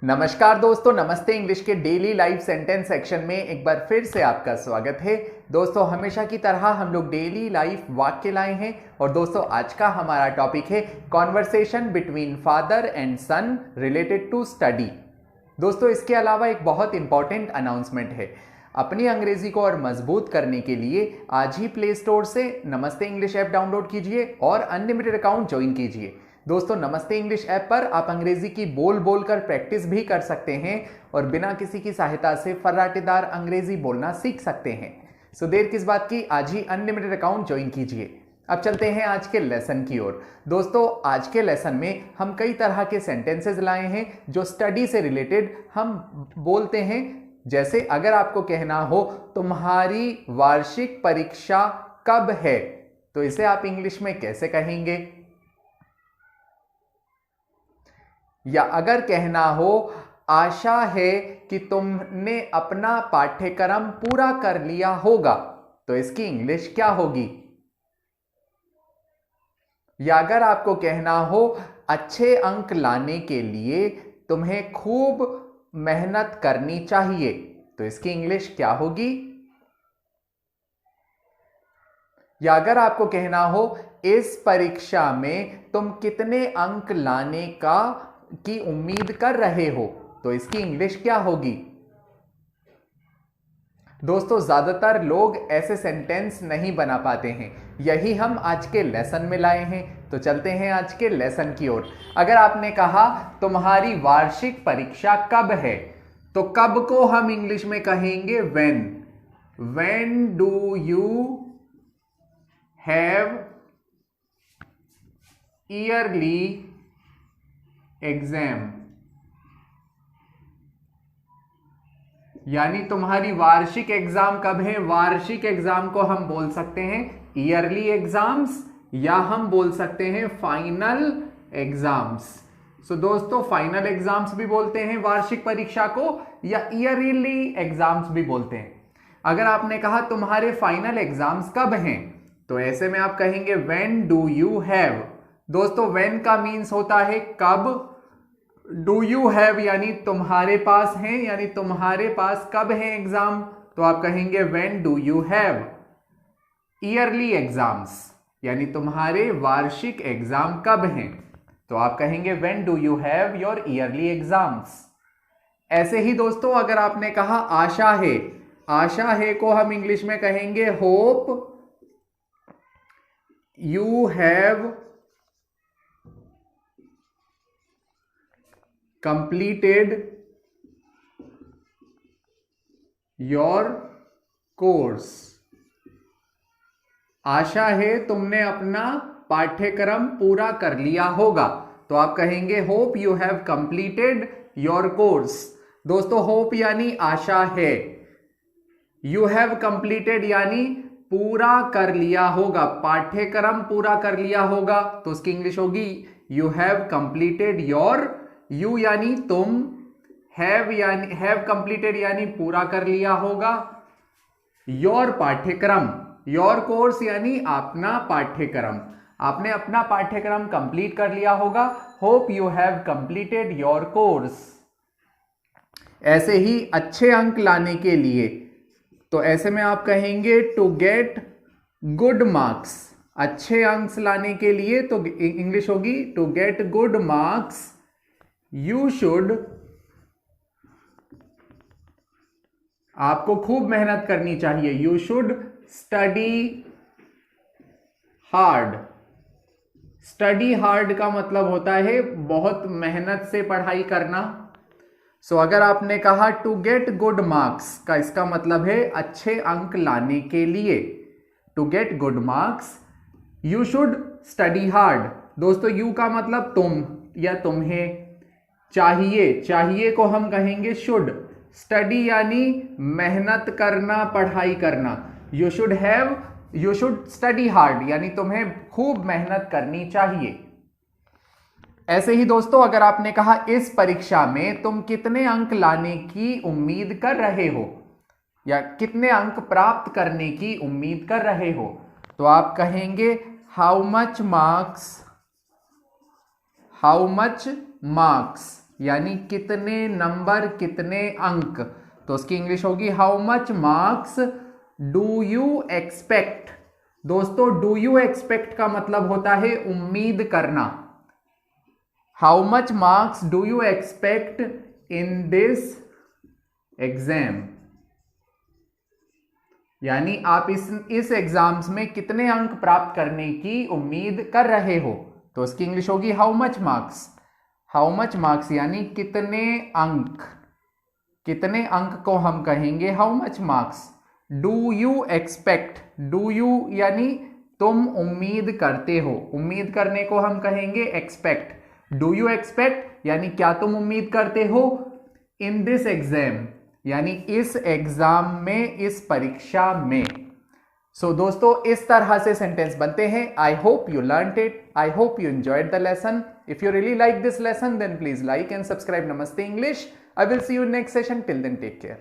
नमस्कार दोस्तों, नमस्ते इंग्लिश के डेली लाइफ सेंटेंस सेक्शन में एक बार फिर से आपका स्वागत है। दोस्तों हमेशा की तरह हम लोग डेली लाइफ वाक्य लाए हैं और दोस्तों आज का हमारा टॉपिक है conversation between father and son related to study. दोस्तों इसके अलावा एक बहुत इंपॉर्टेंट अनाउंसमेंट है। अपनी अंग्रेजी को और मजबूत करने के लिए आज ही प्ले स्टोर से नमस्ते इंग्लिश ऐप डाउनलोड कीजिए और अनलिमिटेड अकाउंट ज्वाइन कीजिए। दोस्तों नमस्ते इंग्लिश ऐप पर आप अंग्रेजी की बोल बोल कर प्रैक्टिस भी कर सकते हैं और बिना किसी की सहायता से फर्राटेदार अंग्रेजी बोलना सीख सकते हैं। सो देर किस बात की, आज ही अनलिमिटेड अकाउंट ज्वाइन कीजिए। अब चलते हैं आज के लेसन की ओर। दोस्तों आज के लेसन में हम कई तरह के सेंटेंसेस लाए हैं जो स्टडी से रिलेटेड हम बोलते हैं। जैसे अगर आपको कहना हो तुम्हारी वार्षिक परीक्षा कब है, तो इसे आप इंग्लिश में कैसे कहेंगे? या अगर कहना हो आशा है कि तुमने अपना पाठ्यक्रम पूरा कर लिया होगा, तो इसकी इंग्लिश क्या होगी? या अगर आपको कहना हो अच्छे अंक लाने के लिए तुम्हें खूब मेहनत करनी चाहिए, तो इसकी इंग्लिश क्या होगी? या अगर आपको कहना हो इस परीक्षा में तुम कितने अंक लाने की उम्मीद कर रहे हो, तो इसकी इंग्लिश क्या होगी? दोस्तों ज्यादातर लोग ऐसे सेंटेंस नहीं बना पाते हैं, यही हम आज के लेसन में लाए हैं। तो चलते हैं आज के लेसन की ओर। अगर आपने कहा तुम्हारी वार्षिक परीक्षा कब है, तो कब को हम इंग्लिश में कहेंगे when. When do you have yearly exam, यानी तुम्हारी वार्षिक एग्जाम कब है। वार्षिक एग्जाम को हम बोल सकते हैं ईयरली एग्जाम्स या हम बोल सकते हैं फाइनल एग्जाम्स। सो दोस्तों फाइनल एग्जाम्स भी बोलते हैं वार्षिक परीक्षा को, या ईयरली एग्जाम्स भी बोलते हैं। अगर आपने कहा तुम्हारे फाइनल एग्जाम्स कब हैं, तो ऐसे में आप कहेंगे व्हेन डू यू हैव। दोस्तों व्हेन का मीन्स होता है कब, डू यू हैव यानी तुम्हारे पास है, यानी तुम्हारे पास कब है एग्जाम, तो आप कहेंगे when do you have yearly exams, यानी तुम्हारे वार्षिक एग्जाम कब हैं, तो आप कहेंगे when do you have your yearly exams. ऐसे ही दोस्तों अगर आपने कहा आशा है, आशा है को हम इंग्लिश में कहेंगे hope you have completed your course। आशा है तुमने अपना पाठ्यक्रम पूरा कर लिया होगा, तो आप कहेंगे hope you have completed your course. दोस्तों होप यानी आशा है, यू हैव कंप्लीटेड यानी पूरा कर लिया होगा, पाठ्यक्रम पूरा कर लिया होगा, तो उसकी इंग्लिश होगी you have completed your. You यानी तुम, हैव कंप्लीटेड यानी पूरा कर लिया होगा, योर पाठ्यक्रम, योर कोर्स यानी अपना पाठ्यक्रम, आपने अपना पाठ्यक्रम कंप्लीट कर लिया होगा। Hope you have completed your course. ऐसे ही अच्छे अंक लाने के लिए, तो ऐसे में आप कहेंगे टू गेट गुड मार्क्स। अच्छे अंक लाने के लिए तो इंग्लिश होगी to get good marks you should, आपको खूब मेहनत करनी चाहिए, you should study hard. Study hard का मतलब होता है बहुत मेहनत से पढ़ाई करना। सो अगर आपने कहा टू गेट गुड मार्क्स का इसका मतलब है अच्छे अंक लाने के लिए, to get good marks you should study hard. दोस्तों यू का मतलब तुम या तुम्हें, चाहिए, चाहिए को हम कहेंगे शुड, स्टडी यानी मेहनत करना, पढ़ाई करना, यू शुड स्टडी हार्ड यानी तुम्हें खूब मेहनत करनी चाहिए। ऐसे ही दोस्तों अगर आपने कहा इस परीक्षा में तुम कितने अंक लाने की उम्मीद कर रहे हो, या कितने अंक प्राप्त करने की उम्मीद कर रहे हो, तो आप कहेंगे हाउ मच मार्क्स यानी कितने नंबर, कितने अंक। तो उसकी इंग्लिश होगी how much marks do you expect. दोस्तों डू यू एक्सपेक्ट का मतलब होता है उम्मीद करना। How much marks do you expect in this exam, यानी आप इस एग्जाम्स में कितने अंक प्राप्त करने की उम्मीद कर रहे हो। तो उसकी इंग्लिश होगी how much marks. How much marks यानी कितने अंक, कितने अंक को हम कहेंगे how much marks. Do you expect, do you यानी तुम उम्मीद करते हो, उम्मीद करने को हम कहेंगे एक्सपेक्ट। डू यू एक्सपेक्ट यानी क्या तुम उम्मीद करते हो, इन दिस एग्जाम यानी इस एग्जाम में, इस परीक्षा में। सो दोस्तों इस तरह से सेंटेंस बनते हैं। I hope you learned it, I hope you enjoyed the lesson. If you really like this lesson, then please like and subscribe Namaste English. I will see you in next session. Till then, take care.